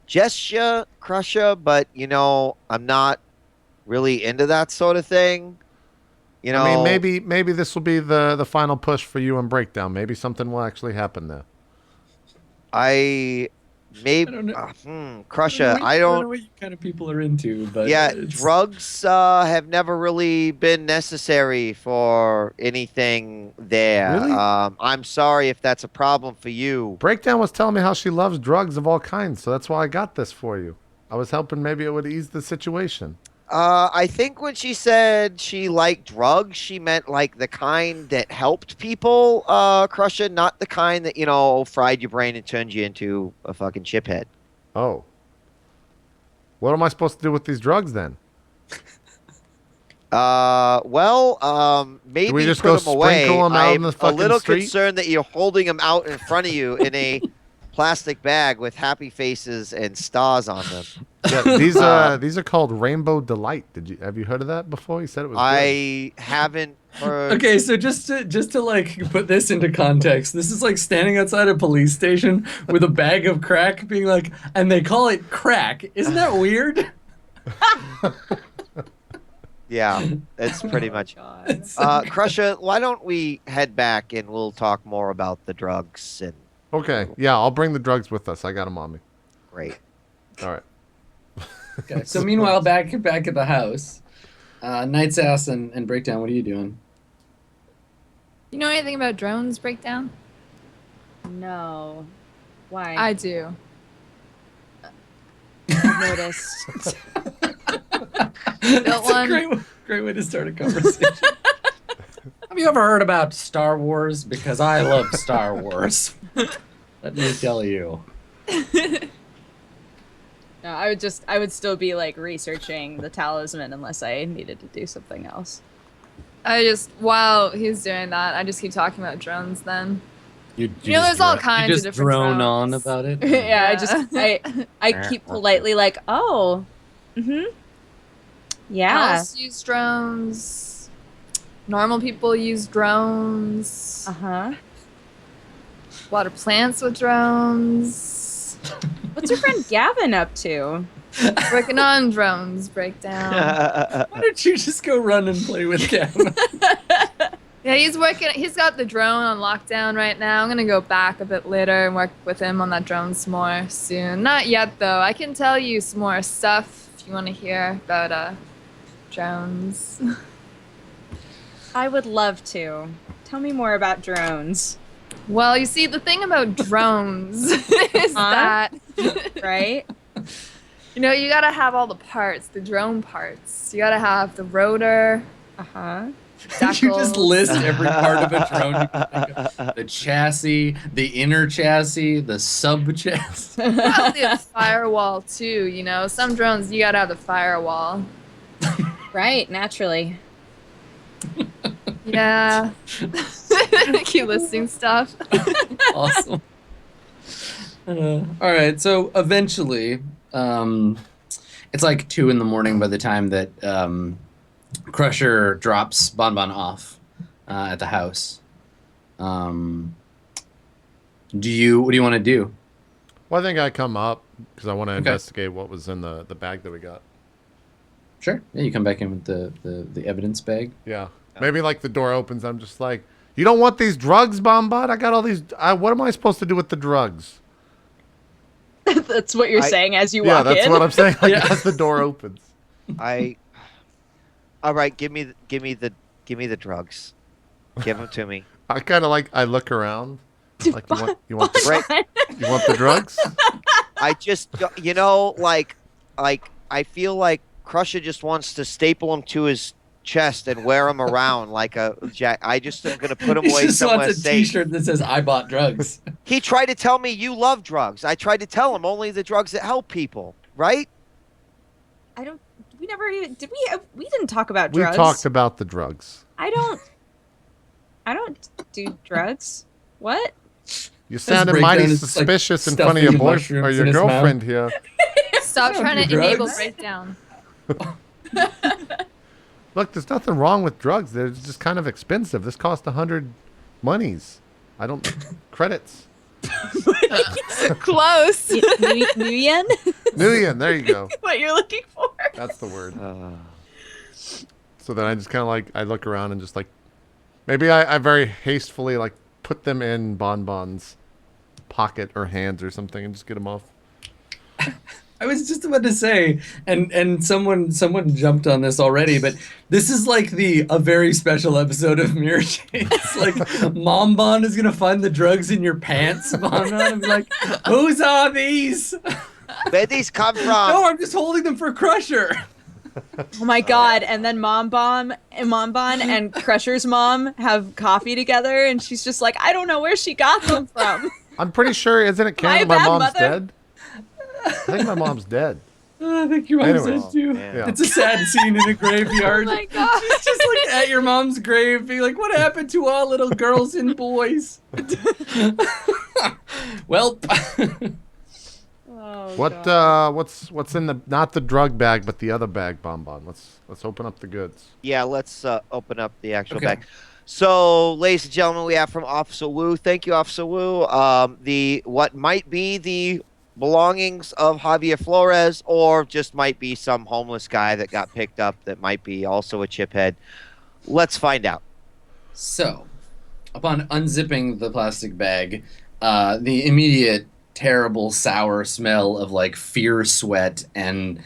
gesture, Crusher, but I'm not really into that sort of thing. I mean, maybe this will be the final push for you and Breakdown. Maybe something will actually happen there. Crusher, I don't know what you kind of people are into, but drugs have never really been necessary for anything there. Really? I'm sorry if that's a problem for you. Breakdown was telling me how she loves drugs of all kinds, so that's why I got this for you. I was hoping maybe it would ease the situation. I think when she said she liked drugs, she meant like the kind that helped people, Crusher, not the kind that, fried your brain and turned you into a fucking chiphead. Oh. What am I supposed to do with these drugs then? Maybe do we just put go them away. sprinkle them out in the I'm a fucking little street? concerned that you're holding them out in front of you in a plastic bag with happy faces and stars on them. Yeah, these are called Rainbow Delight. Have you heard of that before? He said it was I haven't heard. Okay, so just to like put this into context, this is like standing outside a police station with a bag of crack being like, and they call it crack. Isn't that weird? Yeah, it's pretty much. Crusher, why don't we head back and we'll talk more about the drugs and. Okay, yeah, I'll bring the drugs with us. I got them on me. Great. All right. Okay. So meanwhile, back at the house, Night's Ass and Breakdown, what are you doing? You know anything about drones, Breakdown? No. Why? I do. I've noticed. That's a great way to start a conversation. Have you ever heard about Star Wars? Because I love Star Wars. Let me tell you. No, I would still be like researching the talisman unless I needed to do something else. While he's doing that, I just keep talking about drones then. You there's all kinds of different drone drones. on about it? Yeah, I keep politely like, oh, yeah. Elves use drones. Normal people use drones. Uh-huh. A lot of plants with drones. What's your friend Gavin up to? Working on drones, Breakdown. Why don't you just go run and play with Gavin? Yeah, he's got the drone on lockdown right now. I'm gonna go back a bit later and work with him on that drone some more soon. Not yet though. I can tell you some more stuff if you want to hear about drones. I would love to. Tell me more about drones. Well, you see, the thing about drones is that... Right? You gotta have all the parts, the drone parts. You gotta have the rotor. Uh-huh. You just list every part of a drone you can think of. The chassis, the inner chassis, the sub-chassis. Probably a firewall, too, Some drones, you gotta have the firewall. Right, naturally. Yeah. Keep listing stuff. Awesome. All right, so eventually, it's like 2 in the morning by the time that Crusher drops Bonbon off at the house. What do you want to do? Well, I think I come up because I want to investigate what was in the bag that we got. Sure. Yeah, you come back in with the evidence bag. Yeah. Maybe like the door opens. I'm just like, you don't want these drugs, Bombot? I got all these. What am I supposed to do with the drugs? That's what you're saying as you walk in. Yeah, that's what I'm saying. Like as the door opens. All right, give me the drugs. Give them to me. I look around. Like you want the drugs? I just I feel like Crusher just wants to staple them to his chest and wear them around like a jack. I just am gonna put them away somewhere wants a safe. T-shirt that says "I bought drugs." He tried to tell me you love drugs. I tried to tell him only the drugs that help people, right? We never even did. We didn't talk about drugs. We talked about the drugs. I don't do drugs. What? You sounded breakdown mighty is, like, suspicious in front of your stuffing boyfriend or mushrooms your in his girlfriend here. Stop Don't trying do to enable drugs. breakdown. Look, there's nothing wrong with drugs. They're just kind of expensive. This cost 100 monies. I don't credits. Close. New yen? New yen. There you go. What you're looking for? That's the word. So then I just kind of like I look around and just like maybe I very hastily like put them in Bonbon's pocket or hands or something and just get them off. I was just about to say, and someone jumped on this already, but this is like a very special episode of Mirrorshades. Like, Mom Bon is gonna find the drugs in your pants, Bon Bon, and be like, "Whose are these?" Where these come from? No, I'm just holding them for Crusher. Oh my god! And then Mom Bon and Crusher's mom have coffee together, and she's just like, I don't know where she got them from. I'm pretty sure, isn't it canon My my bad, mom's mother. dead? I think my mom's dead. Oh, I think your mom Anyways. said too. man. Yeah. It's a sad scene in a Oh graveyard. my god. She's just like at your mom's grave, being like, "What happened to all little girls and boys?" Well, Oh, What God. what's in the not the drug bag but the other bag, Bonbon? Let's open up the goods. Yeah, let's open up the actual Okay. bag. So, ladies and gentlemen, we have from Officer Wu. Thank you, Officer Wu. The what might be the belongings of Javier Flores, or just might be some homeless guy that got picked up that might be also a chiphead. Let's find out. so upon unzipping the plastic bag, the immediate terrible sour smell of like fear sweat and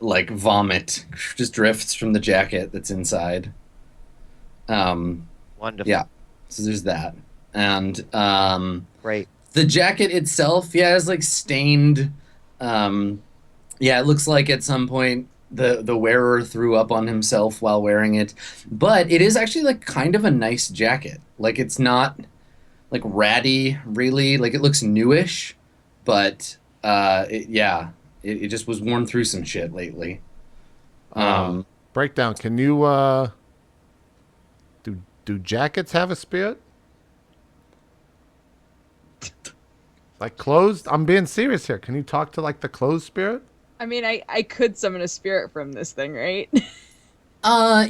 like vomit just drifts from the jacket that's inside. Wonderful. Yeah. So there's that. And Great. the jacket itself, yeah, is like stained. Yeah, it looks like at some point the wearer threw up on himself while wearing it. But it is actually like kind of a nice jacket. Like it's not like ratty, really. Like it looks newish, but it just was worn through some shit lately. Breakdown. Can you do jackets have a spirit? Like clothes? I'm being serious here. Can you talk to like the clothes spirit? I mean, I could summon a spirit from this thing, right?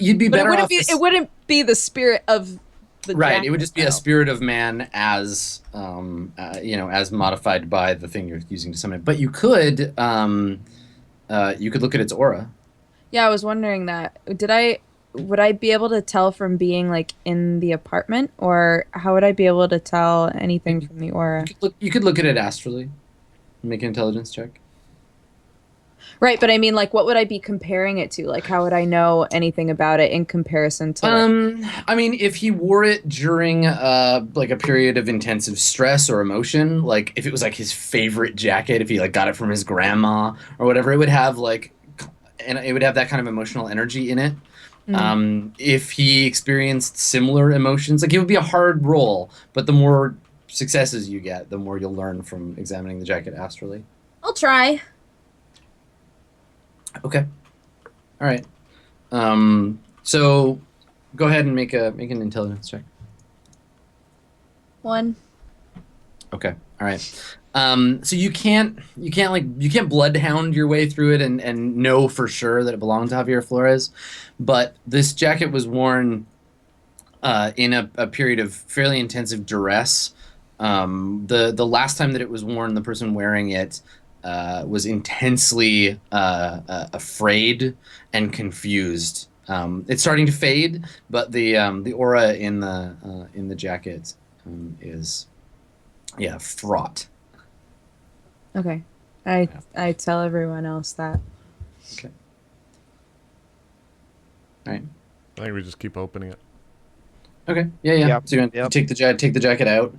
You'd be But better off. it wouldn't be the spirit of the Right, jacket, it would just be though. a spirit of man as as modified by the thing you're using to summon it. But you could look at its aura. Yeah, I was wondering that. Would I be able to tell from being like in the apartment, or how would I be able to tell anything from the aura? You could look at it astrally. Make an intelligence check. Right, but I mean, like, what would I be comparing it to? Like, how would I know anything about it in comparison to? I mean, if he wore it during like a period of intensive stress or emotion, like if it was like his favorite jacket, if he like got it from his grandma or whatever, it would have that kind of emotional energy in it. If he experienced similar emotions, like it would be a hard roll, but the more successes you get, the more you'll learn from examining the jacket astrally. I'll try. Okay. All right. So go ahead and make an intelligence check. 1. Okay. All right. So you can't bloodhound your way through it and know for sure that it belonged to Javier Flores, but this jacket was worn in a period of fairly intensive duress. The last time that it was worn, the person wearing it was intensely afraid and confused. It's starting to fade, but the aura in the jacket is fraught. Okay. I tell everyone else that. Okay. All right. I think we just keep opening it. Okay. Yeah. Yep, So you're gonna yep. take the jacket out.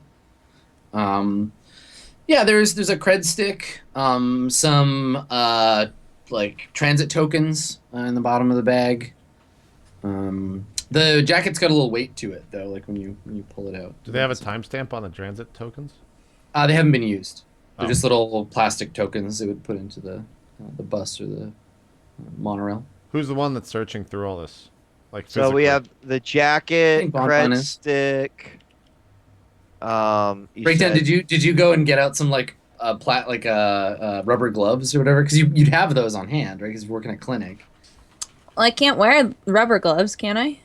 Yeah. There's a cred stick. Some like transit tokens in the bottom of the bag. The jacket's got a little weight to it though. Like when you pull it out. Do they have a timestamp on the transit tokens? They haven't been used. They're Oh. just little plastic tokens they would put into the bus or the monorail. Who's the one that's searching through all this? Like So we physically? have the I jacket, think Bonbon cred is. stick. You Breakdown. said- Did you go and get out some like rubber gloves or whatever? Because you'd have those on hand, right? Because you're working at clinic. Well, I can't wear rubber gloves, can I?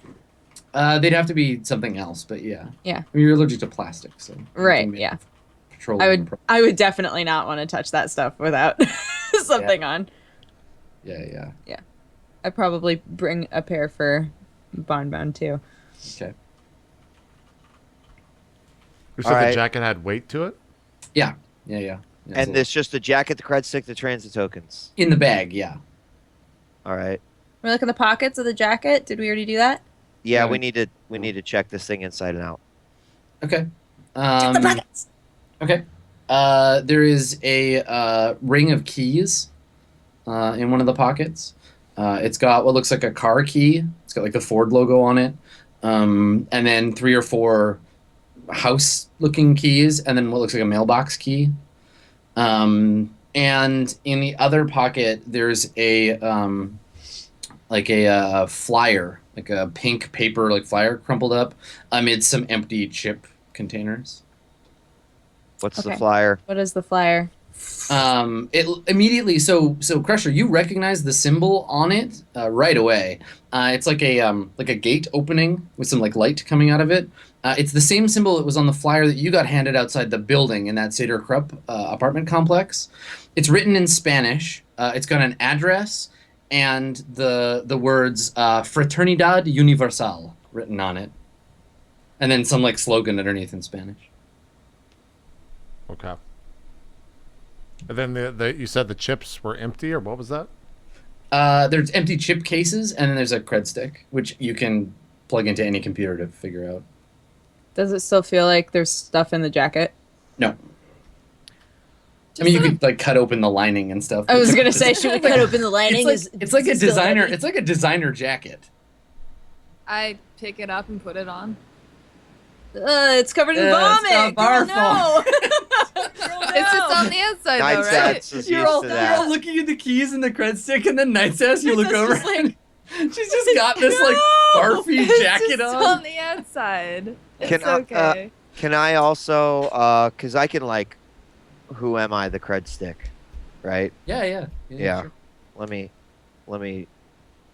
They'd have to be something else, but yeah. Yeah. I mean, you're allergic to plastic, so. Right. Yeah. Petroleum. I would definitely not want to touch that stuff without something on. Yeah. I'd probably bring a pair for Bonbon too. Okay. You said Alright. the jacket had weight to it? Yeah. And it's just the jacket, the cred stick, the transit tokens. in the bag, yeah. All right. We look in the pockets of the jacket. Did we already do that? Yeah, Yeah. we need to check this thing inside and out. Okay. Check the pockets. Okay. There is a ring of keys in one of the pockets. It's got what looks like a car key. It's got like the Ford logo on it. And then 3 or 4 house-looking keys, and then what looks like a mailbox key. And in the other pocket, there's a flyer, like a pink paper like flyer crumpled up amid some empty chip containers. What's the Okay. flyer? What is the flyer? It immediately so Crusher, you recognize the symbol on it right away. It's like a gate opening with some like light coming out of it. It's the same symbol that was on the flyer that you got handed outside the building in that Seder Krupp apartment complex. It's written in Spanish. It's got an address and the words Fraternidad Universal written on it, and then some like slogan underneath in Spanish. Okay. And then you said the chips were empty, or what was that? There's empty chip cases, and then there's a cred stick, which you can plug into any computer to figure out. Does it still feel like there's stuff in the jacket? No. I mean, you could like cut open the lining and stuff. I was gonna say, should we cut open the lining? It's like a is it still designer. heavy? It's like a designer jacket. I pick it up and put it on. It's covered in It's vomit. not Girl, our no. It's just on the inside, Night though, right? Sats is You're used all, to you're that. all looking at the keys and the cred stick, and then Night says you look It's over. just like- And she's just got this like barfy It's jacket just on. on the inside. It's Can I- okay. Can I also, because I can like, who am I? The cred stick, right? Yeah. Yeah. Sure. Let me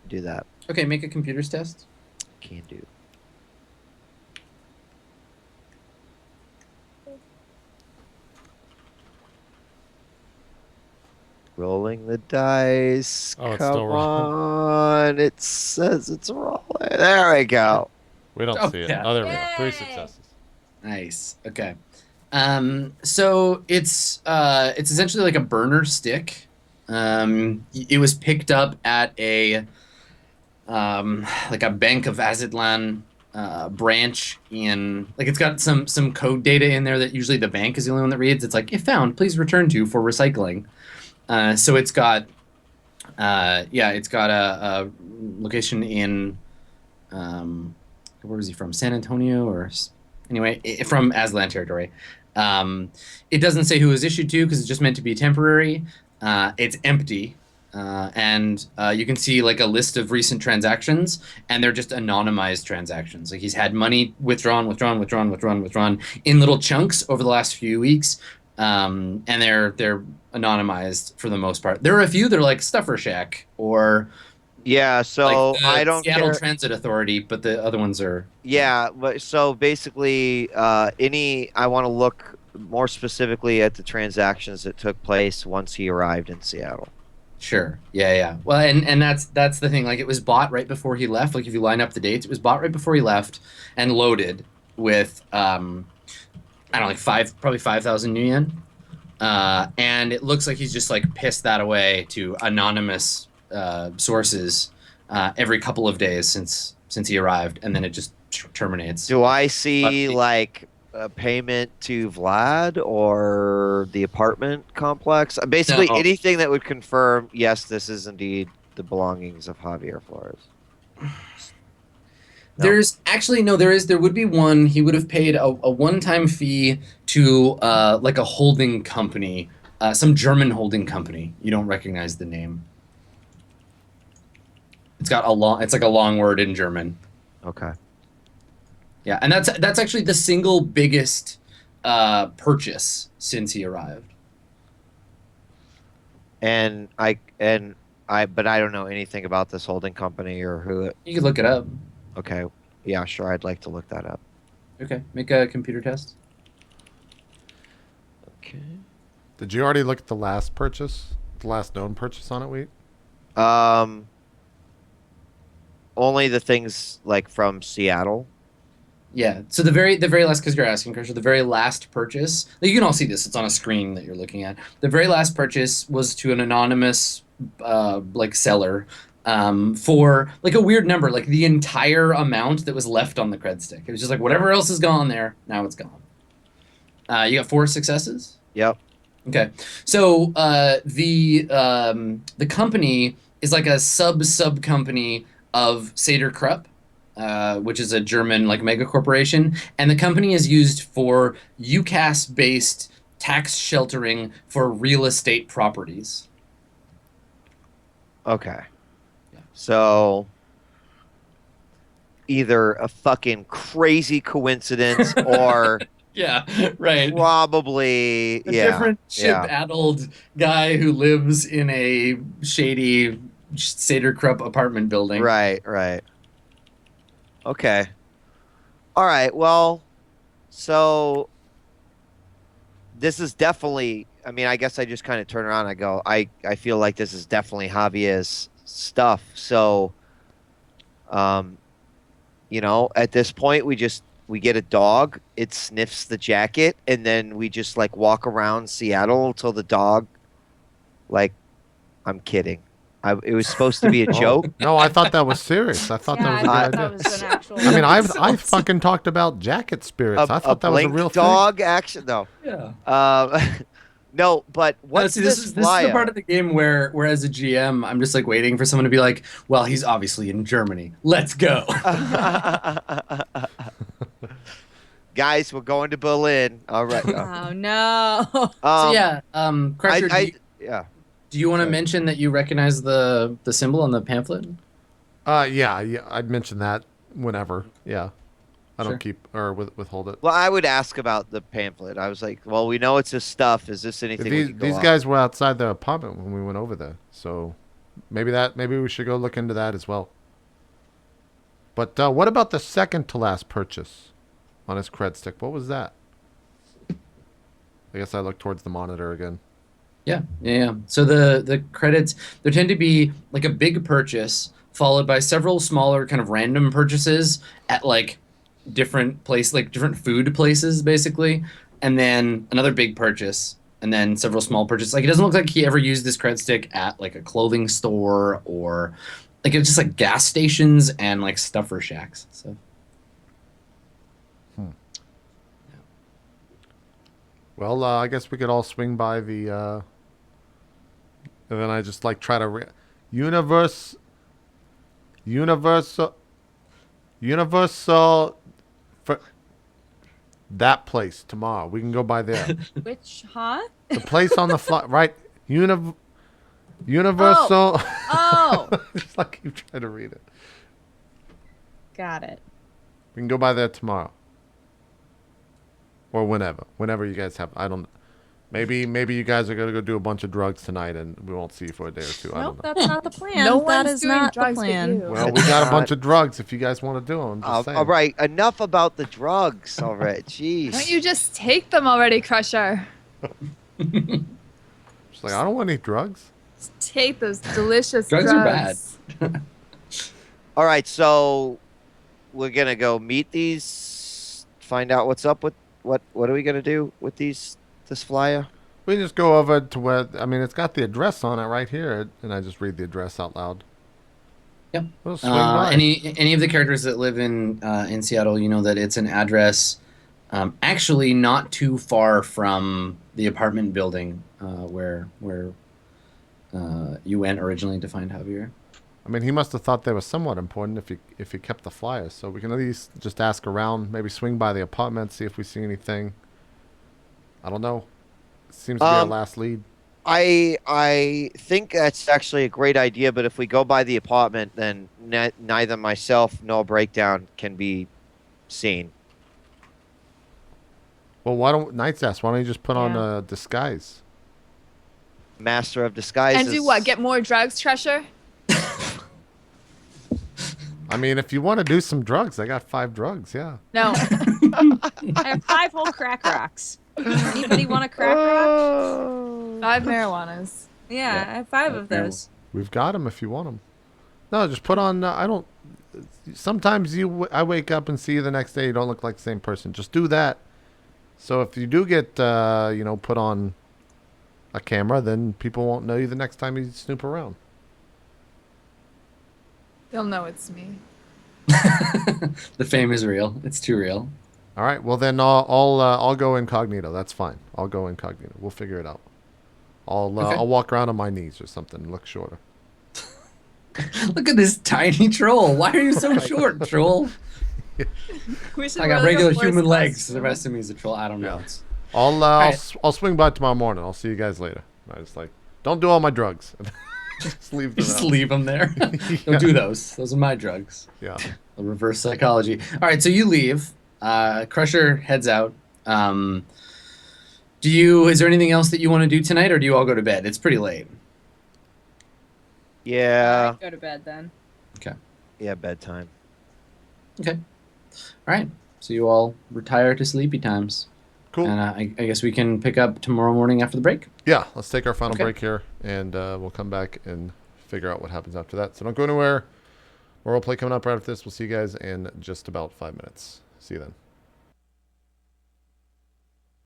do that. Okay, make a computers test. Can do. Rolling the dice. Oh, it's Come still rolling. on. It says it's rolling. There we go. We don't Oh, see it. yeah. Oh, there we go. 3 Yay! successes. Nice. Okay. So it's essentially like a burner stick. It was picked up at a like a Bank of Aztlan branch in like it's got some code data in there that usually the bank is the only one that reads. It's like if found, please return to for recycling. So it's got it's got a location in where was he from? San Antonio or anyway from Aztlan territory. It doesn't say who it was issued to because it's just meant to be temporary. It's empty. And you can see like a list of recent transactions, and they're just anonymized transactions. Like he's had money withdrawn in little chunks over the last few weeks, and they're anonymized for the most part. There are a few that are like Stuffer Shack or Yeah, so like the I don't Seattle care. Transit Authority, but the other ones are Yeah, but so basically, I want to look more specifically at the transactions that took place once he arrived in Seattle. Sure. Yeah. Well, and that's the thing. Like it was bought right before he left. Like if you line up the dates, it was bought right before he left and loaded with I don't know, like probably 5,000 new yen. And it looks like he's just like pissed that away to anonymous sources every couple of days since he arrived, and then it just terminates. Do I see But- like a payment to Vlad or the apartment complex? Basically, No. anything that would confirm yes, this is indeed the belongings of Javier Flores. No. There's actually no. There would be one. He would have paid a one-time fee to like a holding company, some German holding company. You don't recognize the name. It's got a long. It's like a long word in German. Okay. Yeah, and that's actually the single biggest purchase since he arrived. And but I don't know anything about this holding company or who it. You could look it up. Okay, yeah, sure. I'd like to look that up. Okay, make a computer test. Okay. Did you already look at the last purchase? The last known purchase on it, Wheat? Only the things like from Seattle. Yeah. So the very last, because you're asking, Crusher, the very last purchase. You can all see this. It's on a screen that you're looking at. The very last purchase was to an anonymous like seller for like a weird number, like the entire amount that was left on the cred stick. It was just like whatever else is gone there, now it's gone. You got 4 successes? Yep. Okay. So the company is like a sub company of Seder Krupp, which is a German like mega corporation, and the company is used for UCAS based tax sheltering for real estate properties. Okay. Yeah. So either a fucking crazy coincidence or Yeah, right. probably A different ship-addled guy who lives in a shady Seder Krupp apartment building. Right. Okay. All right. Well, so this is definitely. I mean, I guess I just kind of turn around and I go, I feel like this is definitely Javier's stuff. So, you know, at this point, we get a dog, it sniffs the jacket, and then we just like walk around Seattle until the dog, like, I'm kidding. It was supposed to be a joke. No, I thought that was serious. I thought that was a good idea. That was an actual. I mean, I fucking talked about jacket spirits. I thought that was a real dog action. No. Yeah. No, but what's this is the part of the game where as a GM, I'm just like waiting for someone to be like, well, he's obviously in Germany. Let's go. Guys, we're going to Berlin. All right. Oh no. So yeah, Crusher, yeah. do you want to mention that you recognize the symbol on the pamphlet? Yeah, I'd mention that whenever. Yeah. I Sure. don't keep or withhold it. Well, I would ask about the pamphlet. I was like, well, we know it's his stuff. Is this anything we can go These off? guys were outside the apartment when we went over there. So maybe we should go look into that as well. But what about the second to last purchase on his cred stick? What was that? I guess I look towards the monitor again. Yeah. So the credits, there tend to be like a big purchase followed by several smaller kind of random purchases at like different food places basically, and then another big purchase, and then several small purchases. Like it doesn't look like he ever used this cred stick at like a clothing store or like it's just like gas stations and like stuffer shacks. So Well, I guess we could all swing by the, and then I just like try to universal for that place tomorrow. We can go by there. Which, huh? The place on the right? Universal. Oh. Just like you try to read it. Got it. We can go by there tomorrow. Or whenever you guys have. I don't. Maybe you guys are gonna go do a bunch of drugs tonight, and we won't see you for a day or two. I don't Nope, know. that's not the plan. No that one's is doing not the drugs but plan. you. Well, we got a bunch of drugs if you guys want to do them. Just saying. All right, enough about the drugs. All right, jeez. Don't you just take them already, Crusher? She's like, I don't want any drugs. Just take those delicious Drugs are bad. All right, so we're gonna go meet these, find out what's up with what are we gonna do with this flyer? We just go over to where. I mean, it's got the address on it right here, and I just read the address out loud. Yep. We'll swing by. Any of the characters that live in Seattle, you know that it's an address actually not too far from the apartment building where you went originally to find Javier. I mean, he must have thought they were somewhat important if he kept the flyers. So we can at least just ask around, maybe swing by the apartment, see if we see anything. I don't know. Seems to be our last lead. I think that's actually a great idea, but if we go by the apartment, then neither myself nor Breakdown can be seen. Well, why don't Knight's Ass? Why don't you just put on Yeah. a disguise? Master of disguises. And do what? Get more drugs, Treasure? I mean, if you want to do some drugs, I got 5 drugs. Yeah. No. I have 5 whole crack rocks. Anybody want a crack rock? 5 marijuanas. Yeah, I have 5 of those. We've got them if you want them. No, just put on. I don't. Sometimes I wake up and see you the next day. You don't look like the same person. Just do that. So if you do get put on a camera, then people won't know you the next time you snoop around. They'll know it's me. The fame is real. It's too real. All right. Well, then I'll go incognito. That's fine. I'll go incognito. We'll figure it out. Okay. I'll walk around on my knees or something and look shorter. Look at this tiny troll. Why are you so short, troll? We should I got really regular go force human legs. costume. The rest of me is a troll. I don't know. Yeah. It's- I'll swing by tomorrow morning. I'll see you guys later. I just don't do all my drugs. Just leave them Just out. leave them there. Don't do those. Those are my drugs. Yeah. The reverse psychology. All right, so you leave. Crusher heads out. Is there anything else that you want to do tonight, or do you all go to bed? It's pretty late. Yeah. Go to bed then. Okay. Yeah, bedtime. Okay. All right. So you all retire to sleepy times. Cool. And I guess we can pick up tomorrow morning after the break. Yeah, let's take our final Okay. break here, and we'll come back and figure out what happens after that. So don't go anywhere. More roleplay coming up right after this. We'll see you guys in just about 5 minutes. See you then.